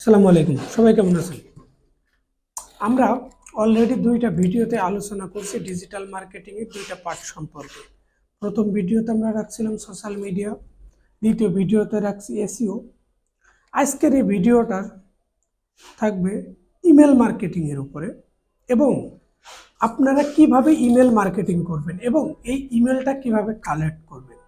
আসসালামু আলাইকুম, সবাই কেমন আছেন? আমরা অলরেডি দুইটা ভিডিওতে আলোচনা করছি ডিজিটাল মার্কেটিং এর দুইটা পার্ট সম্পর্কে। প্রথম ভিডিওতে আমরা রাখছিলাম সোশ্যাল মিডিয়া, দ্বিতীয় ভিডিওতে রাখছি এসইও। আজকের এই ভিডিওটা থাকবে ইমেল মার্কেটিং এর উপরে এবং আপনারা কিভাবে ইমেল মার্কেটিং করবেন এবং এই ইমেলটা কিভাবে কালেক্ট করবেন।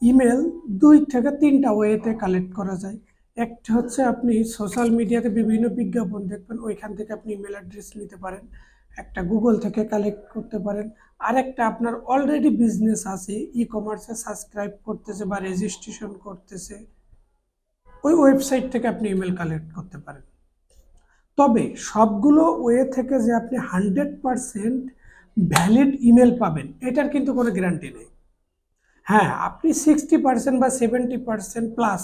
ইমেল দুই থেকে তিনটা ওয়েতে কালেক্ট করা যায়। একটা হচ্ছে আপনি সোশ্যাল মিডিয়াতে বিভিন্ন বিজ্ঞাপন দেখবেন, ওইখান থেকে আপনি ইমেল অ্যাড্রেস নিতে পারেন। একটা গুগল থেকে কালেক্ট করতে পারেন। আরেকটা আপনার অলরেডি বিজনেস আছে, ই কমার্সে সাবস্ক্রাইব করতেছে বা রেজিস্ট্রেশন করতেছে, ওই ওয়েবসাইট থেকে আপনি ইমেল কালেক্ট করতে পারেন। তবে সবগুলো ওয়ে থেকে যে আপনি 100% ভ্যালিড ইমেল পাবেন এটার কিন্তু কোনো গ্যারান্টি নেই। হ্যাঁ, আপনি 60% বা 70% প্লাস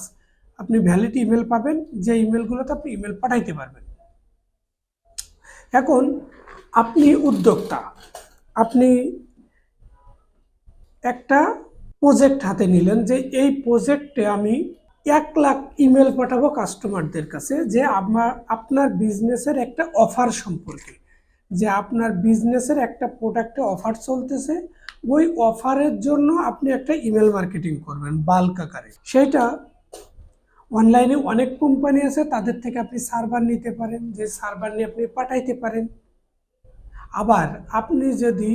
আপনি ভ্যালিড ইমেল পাবেন, যে ইমেলগুলোতে আপনি ইমেল পাঠাইতে পারবেন। এখন আপনি উদ্যোক্তা, আপনি একটা প্রজেক্ট হাতে নিলেন যে এই প্রজেক্টে আমি 1 লাখ ইমেল পাঠাবো কাস্টমারদের কাছে, যে আপনার বিজনেসের একটা অফার সম্পর্কে, যে আপনার বিজনেসের একটা প্রোডাক্টে অফার চলতেছে, ওই অফারের জন্য আপনি একটা ইমেল মার্কেটিং করবেন বাল্ক আকারে। সেটা অনলাইনে অনেক কোম্পানি আছে, তাদের থেকে আপনি সার্ভার নিতে পারেন, যে সার্ভার নিয়ে আপনি পাঠাইতে পারেন। আবার আপনি যদি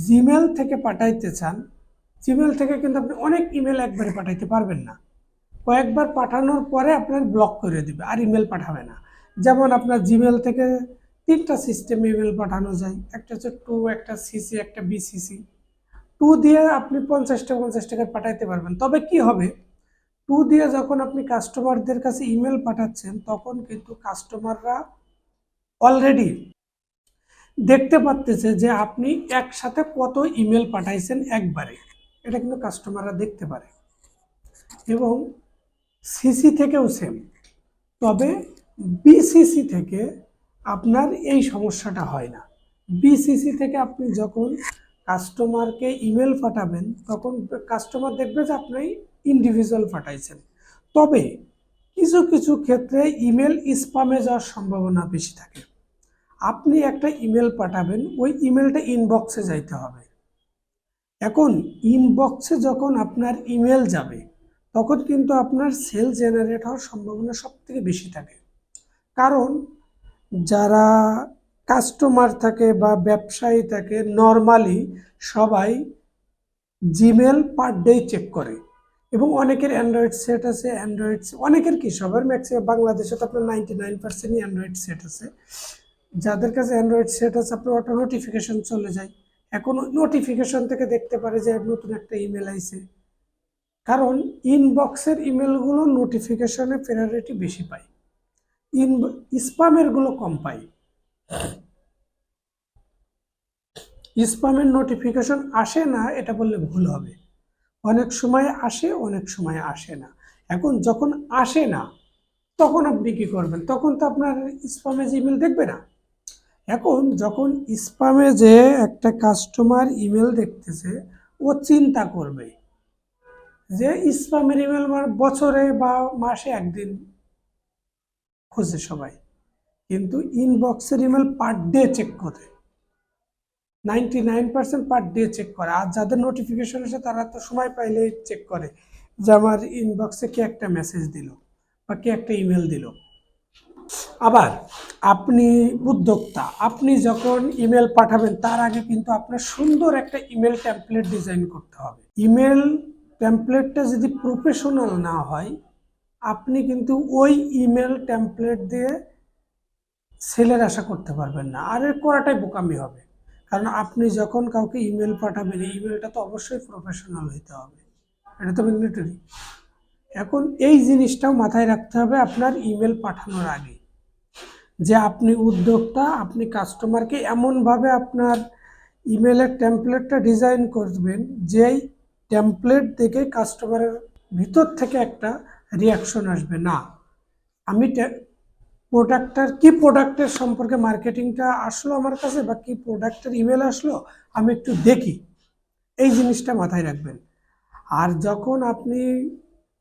জিমেল থেকে পাঠাইতে চান, জিমেল থেকে কিন্তু আপনি অনেক ইমেল একবারে পাঠাইতে পারবেন না। কয়েকবার পাঠানোর পরে আপনার ব্লক করে দিবে, আর ইমেল পাঠাবে না। যেমন আপনার জিমেল থেকে তিনটা সিস্টেমে ইমেল পাঠানো যায়, একটা হচ্ছে টু, একটা সিসি, একটা বিসিসি। টু দিয়ে আপনি 50 টাকা পাঠাইতে পারবেন। তবে কি হবে, টু দিয়ে যখন আপনি কাস্টমারদের কাছে ইমেল পাঠাচ্ছেন তখন কিন্তু কাস্টমাররা অলরেডি দেখতে পারতেছে যে আপনি একসাথে কত ইমেল পাঠাইছেন একবারে, এটা কিন্তু কাস্টমাররা দেখতে পারে। এবং সিসি থেকেও সেম। তবে বিসিসি থেকে আপনার এই সমস্যাটা হয় না। বিসিসি থেকে আপনি যখন কাস্টমারকে ইমেল পাঠাবেন তখন কাস্টমার দেখবে যে আপনি ইন্ডিভিজুয়াল পাঠাইছেন। তবে কিছু কিছু ক্ষেত্রে ইমেল স্প্যামে যাওয়ার সম্ভাবনা বেশি থাকে। আপনি একটা ইমেল পাঠাবেন, ওই ইমেলটা ইনবক্সে যাইতে হবে। এখন ইনবক্সে যখন আপনার ইমেল যাবে তখন কিন্তু আপনার সেল জেনারেট হওয়ার সম্ভাবনা সব থেকে বেশি থাকে। কারণ যারা কাস্টমার থাকে বা ব্যবসায়ী থাকে, নর্মালি সবাই জিমেল পার ডে চেক করে। এবং অনেকের অ্যান্ড্রয়েড সেট আছে, অনেকের কি সবার ম্যাক্সিমাম, বাংলাদেশে তো আপনার 99%ই অ্যান্ড্রয়েড সেট আছে। যাদের কাছে অ্যান্ড্রয়েড সেট আছে আপনার অটো নোটিফিকেশন চলে যায়। এখন নোটিফিকেশন থেকে দেখতে পারে যে নতুন একটা ইমেল আইছে। কারণ ইনবক্সের ইমেলগুলো নোটিফিকেশনে প্রায়োরিটি বেশি পায়, ইন স্প্যামের গুলো কম পায়। স্প্যামের নোটিফিকেশন আসে না এটা বললে ভুল হবে, অনেক সময় আসে, অনেক সময় আসে না। এখন যখন আসে না তখন আপনি কি করবেন, তখন তো আপনার স্প্যামে ইমেল দেখবে না। এখন যখন স্প্যামে যে একটা কাস্টমার ইমেল দেখতেছে, ও চিন্তা করবে যে স্প্যামের ইমেল বছরে বা মাসে একদিন খোঁজে সবাই, কিন্তু ইনবক্সের ইমেল পার ডে চেক করে, 99% পার ডে চেক করে। আর যাদের নোটিফিকেশন আসে তারা তো সময় পাইলে চেক করে যে আমার ইনবক্সে কে একটা মেসেজ দিল বা কে একটা ইমেল দিল। আবার আপনি উদ্যোক্তা, আপনি যখন ইমেল পাঠাবেন তার আগে কিন্তু আপনার সুন্দর একটা ইমেল টেমপ্লেট ডিজাইন করতে হবে। ইমেল টেমপ্লেটটা যদি প্রফেশনাল না হয়, আপনি কিন্তু ওই ইমেল টেমপ্লেট দিয়ে সেলের আশা করতে পারবেন না, আর এর করাটাই বোকামি হবে। কারণ আপনি যখন কাউকে ইমেল পাঠাবেন, ইমেলটা তো অবশ্যই প্রফেশনাল হইতে হবে, এটা তো ম্যান্ডেটরি। এখন এই জিনিসটাও মাথায় রাখতে হবে আপনার ইমেল পাঠানোর আগে, যে আপনি উদ্যোক্তা, আপনি কাস্টমারকে এমনভাবে আপনার ইমেলের টেমপ্লেটটা ডিজাইন করবেন যেই টেমপ্লেট দেখে কাস্টমারের ভিতর থেকে একটা রিয়াকশন আসবে, না আমি প্রোডাক্টের সম্পর্কে মার্কেটিংটা আসলো আমার কাছে, বা কি প্রোডাক্টের ইমেল আসলো আমি একটু দেখি, এই জিনিসটা মাথায় রাখবেন। আর যখন আপনি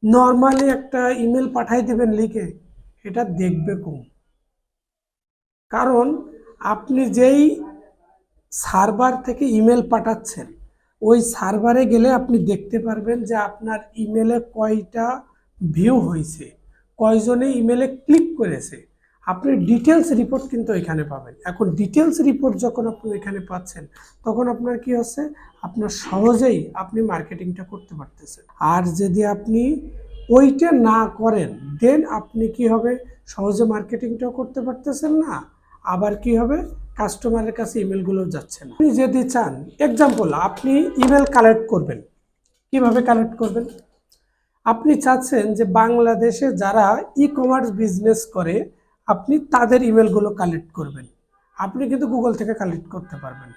নর্মালি একটা ইমেল পাঠাই দেবেন লিখে, এটা দেখবে কম। কারণ আপনি যেই সার্ভার থেকে ইমেল পাঠাচ্ছেন, ওই সার্ভারে গেলে আপনি দেখতে পারবেন যে আপনার ইমেলে কয়টা ভিউ হয়েছে, কয়জনে ইমেলে ক্লিক করেছে। আপনি ডিটেলস রিপোর্ট কিন্তু এখানে পাবেন। এখন ডিটেলস রিপোর্ট যখন আপনি এখানে পাচ্ছেন, তখন আপনার কি হচ্ছে, আপনার সহজেই আপনি মার্কেটিংটা করতে পারতেছেন। আর যদি আপনি ওইটা না করেন, দেন আপনি কি হবে, সহজে মার্কেটিংটাও করতে পারতেছেন না, আবার কি হবে, কাস্টমারের কাছে ইমেলগুলো যাচ্ছে না। আপনি যদি চান, এক্সাম্পল, আপনি ইমেল কালেক্ট করবেন, কিভাবে কালেক্ট করবেন? আপনি চাচ্ছেন যে বাংলাদেশে যারা ই কমার্স বিজনেস করে আপনি তাদের ইমেলগুলো কালেক্ট করবেন। আপনি কিন্তু গুগল থেকে কালেক্ট করতে পারবেন।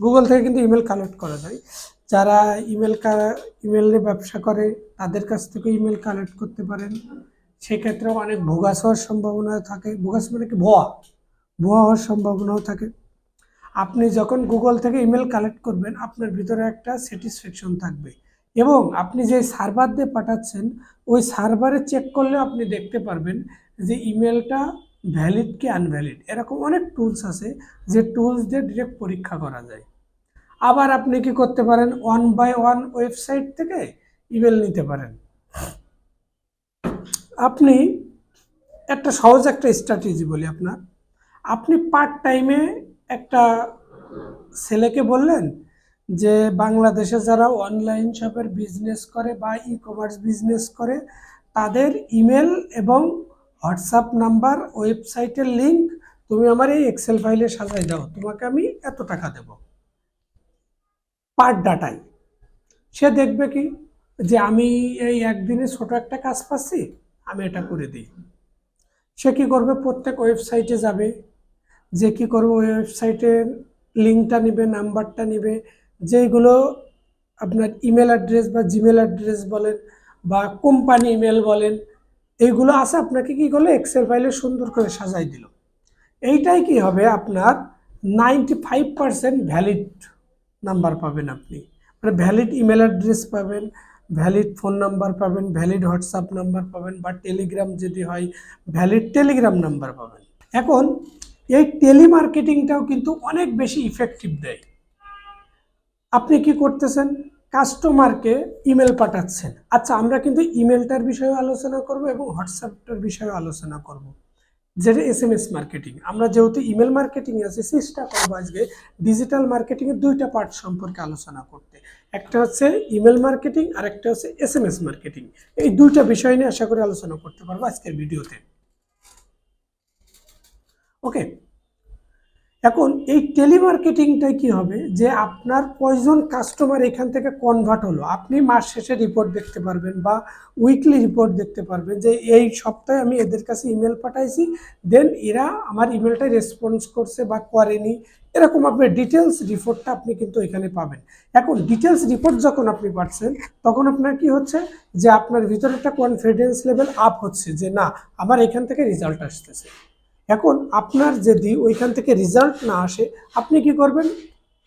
গুগল থেকে কিন্তু ইমেল কালেক্ট করা যায়। যারা ইমেল নিয়ে ব্যবসা করে তাদের কাছ থেকে ইমেল কালেক্ট করতে পারেন। সেক্ষেত্রেও অনেক ভোগাস হওয়ার সম্ভাবনা থাকে। ভোগাস মানে কি, ভুয়া হওয়ার সম্ভাবনাও থাকে। আপনি যখন গুগল থেকে ইমেল কালেক্ট করবেন, আপনার ভিতরে একটা স্যাটিসফ্যাকশন থাকবে, এবং আপনি যে সার্ভার দিয়ে পাঠাচ্ছেন ওই সার্ভারে চেক করলে আপনি দেখতে পারবেন যে ইমেলটা ভ্যালিড কি আনভ্যালিড। এরকম অনেক টুলস আছে যে টুলস দিয়ে ডিরেক্ট পরীক্ষা করা যায়। আবার আপনি কি করতে পারেন, 1 by 1 ওয়েবসাইট থেকে ইমেল নিতে পারেন। আপনি একটা সহজ একটা স্ট্র্যাটেজি বলি আপনার, আপনি পার্ট টাইমে একটা ছেলেকে বললেন যে বাংলাদেশে যারা অনলাইন শপের বিজনেস করে বা ই কমার্স বিজনেস করে তাদের ইমেল এবং হোয়াটসঅ্যাপ নাম্বার, ওয়েবসাইটের লিঙ্ক তুমি আমার এই এক্সেল ফাইলে সাজাই দাও, তোমাকে আমি এত টাকা দেব পার ডাটায়। সে দেখবে কি যে আমি এই একদিনে ছোট একটা কাজ পাচ্ছি, আমি এটা করে দিই। সে কি করবে, প্রত্যেক ওয়েবসাইটে যাবে, যে কি করবো, ওয়েবসাইটের লিঙ্কটা নিবে, নাম্বারটা নিবে, যেগুলো আপনার ইমেল অ্যাড্রেস বা জিমেল অ্যাড্রেস বলেন বা কোম্পানি ইমেল বলেন, এইগুলো আছে, আপনাকে কি করলো, এক্সেল ফাইলে সুন্দর করে সাজাই দিল। এইটাই কি হবে, আপনার 95% ভ্যালিড নাম্বার পাবেন আপনি, মানে ভ্যালিড ইমেল অ্যাড্রেস পাবেন, ভ্যালিড ফোন নাম্বার পাবেন, ভ্যালিড হোয়াটসঅ্যাপ নাম্বার পাবেন, বা টেলিগ্রাম যদি হয় ভ্যালিড টেলিগ্রাম নাম্বার পাবেন। এখন এই টেলিমার্কেটিংটাও কিন্তু অনেক বেশি ইফেক্টিভ দেয়। আপনি কি করতেছেন, কাস্টমারকে ইমেল পাঠাচ্ছেন। আচ্ছা, আমরা কিন্তু ইমেলটার বিষয়ে আলোচনা করব এবং হোয়াটসঅ্যাপটার বিষয়ে আলোচনা করব, যেটা SMS মার্কেটিং। আমরা যেহেতু ইমেল মার্কেটিং আছে, চেষ্টা করবো আজকে ডিজিটাল মার্কেটিং এর দুইটা পার্ট সম্পর্কে আলোচনা করতে। একটা হচ্ছে ইমেল মার্কেটিং আর একটা হচ্ছে SMS মার্কেটিং। এই দুইটা বিষয় নিয়ে আশা করি আলোচনা করতে পারবো আজকের ভিডিওতে। ওকে, এখন এই টেলিমার্কেটিংটাই কি হবে, যে আপনার কয়জন কাস্টমার এখান থেকে কনভার্ট হলো, আপনি মাস শেষে রিপোর্ট দেখতে পারবেন বা উইকলি রিপোর্ট দেখতে পারবেন যে এই সপ্তাহে আমি এদের কাছে ইমেল পাঠাইছি, দেন এরা আমার ইমেলটা রেসপন্স করছে বা করেনি, এরকম আপনার ডিটেলস রিপোর্টটা আপনি কিন্তু এখানে পাবেন। এখন ডিটেলস রিপোর্ট যখন আপনি পাচ্ছেন, তখন আপনার কি হচ্ছে, যে আপনার ভিতরে একটা কনফিডেন্স লেভেল আপ হচ্ছে যে না, আমার এখান থেকে রেজাল্ট আসতেছে। এখন আপনার যদি ওইখান থেকে রেজাল্ট না আসে, আপনি কি করবেন,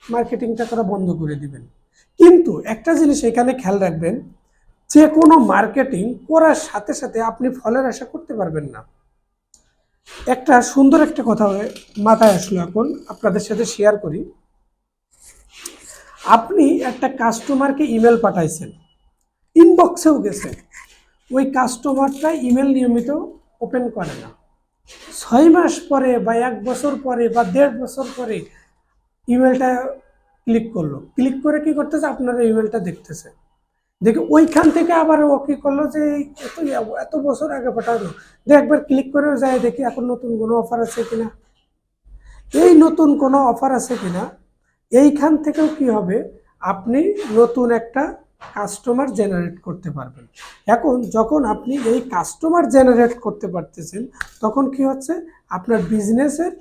মার্কেটিংটা করা বন্ধ করে দিবেন। কিন্তু একটা জিনিস এখানে খেয়াল রাখবেন, যে কোনো মার্কেটিং করার সাথে সাথে আপনি ফলের আশা করতে পারবেন না। একটা সুন্দর একটা কথা মাথায় আসলো, এখন আপনাদের সাথে শেয়ার করি। আপনি একটা কাস্টমারকে ইমেল পাঠাইছেন, ইনবক্সেও গেছে, ওই কাস্টমারটা ইমেল নিয়মিত ওপেন করে না। 6 মাস পরে বা 1 বছর পরে বা 1.5 বছর পরে ইমেলটা ক্লিক করলো, ক্লিক করে কি করতেছে, আপনার ইমেলটা দেখতেছে, দেখে ওইখান থেকে আবার ও কি করলো, যে এত বছর আগে পাঠানো, যে একবার ক্লিক করে যায় দেখি এখন নতুন কোনো অফার আছে কিনা, এই নতুন কোনো অফার আছে কিনা। এইখান থেকেও কি হবে, আপনি নতুন একটা কাস্টমার জেনারেট করতে পারবেন। এখন যখন আপনি এই কাস্টমার জেনারেট করতে পারতেছেন, তখন কি হচ্ছে, আপনার বিজনেসের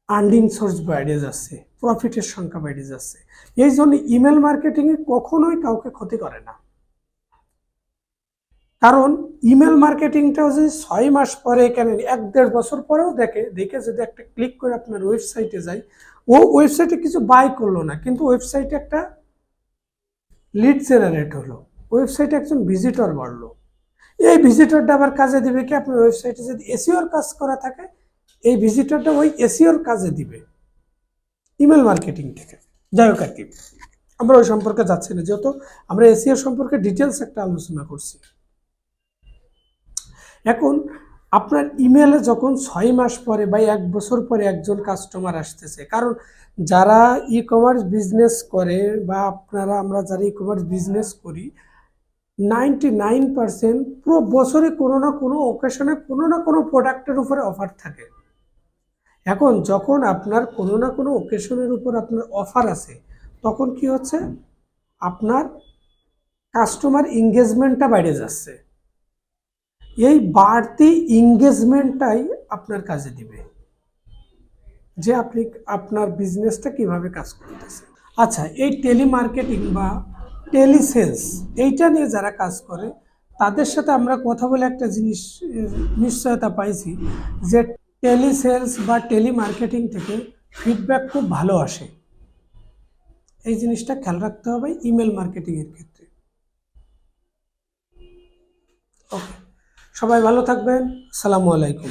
আর্নিং সোর্স বেড়ে যাচ্ছে, প্রফিটের সংখ্যা বেড়ে যাচ্ছে। এই জন্য ইমেল মার্কেটিংয়ে কখনোই কাউকে ক্ষতি করে না। কারণ ইমেল মার্কেটিংটাও যে 6 মাস পরে, এখানে 1-1.5 বছর পরেও দেখে যদি একটা ক্লিক করে আপনার ওয়েবসাইটে যায়, ও ওয়েবসাইটে কিছু বাই করলো না, কিন্তু ওয়েবসাইটে একটা লিড জেনারেট হলো, ওয়েবসাইটে একজন ভিজিটর বাড়লো। এই ভিজিটরটা আবার কাজে দিবে কি, আপনার ওয়েবসাইটে যদি এসইওর কাজ করা থাকে এই ভিজিটরটা ওই এসইওর কাজে দিবে ইমেল মার্কেটিং থেকে। যাই হোক আর কি, আমরা ওই সম্পর্কে যাচ্ছি না, যেহেতু আমরা এসইও সম্পর্কে ডিটেলস একটা আলোচনা করছি। এখন আপনার ইমেলে যখন 6 মাস পরে বা 1 বছর পরে একজন কাস্টমার আসতেছে, কারণ যারা ই কমার্স বিজনেস করে বা আমরা যারা ই কমার্স বিজনেস করি 99% পুরো বছরে কোনো না কোনো অকেশনে কোনো না কোনো প্রোডাক্টের উপরে অফার থাকে। এখন যখন আপনার কোনো না কোনো অকেশনের উপর আপনার অফার আছে, তখন কি হচ্ছে, আপনার কাস্টমার এঙ্গেজমেন্টটা বেড়ে যাচ্ছে। এই বাড়তি এঙ্গেজমেন্টটাই আপনার কাজে দিবে যে আপনি আপনার বিজনেসটা কিভাবে কাজ করতেছে। আচ্ছা, এই টেলিমার্কেটিং বা টেলিসেলস এইটা নিয়ে যারা কাজ করে তাদের সাথে আমরা কথা বলে একটা জিনিস নিশ্চয়তা পাইছি যে টেলিসেলস বা টেলিমার্কেটিং থেকে ফিডব্যাক খুব ভালো আসে। এই জিনিসটা খেয়াল রাখতে হবে ইমেল মার্কেটিংয়ের ক্ষেত্রে। ওকে, সবাই ভালো থাকবেন। আসসালামু আলাইকুম।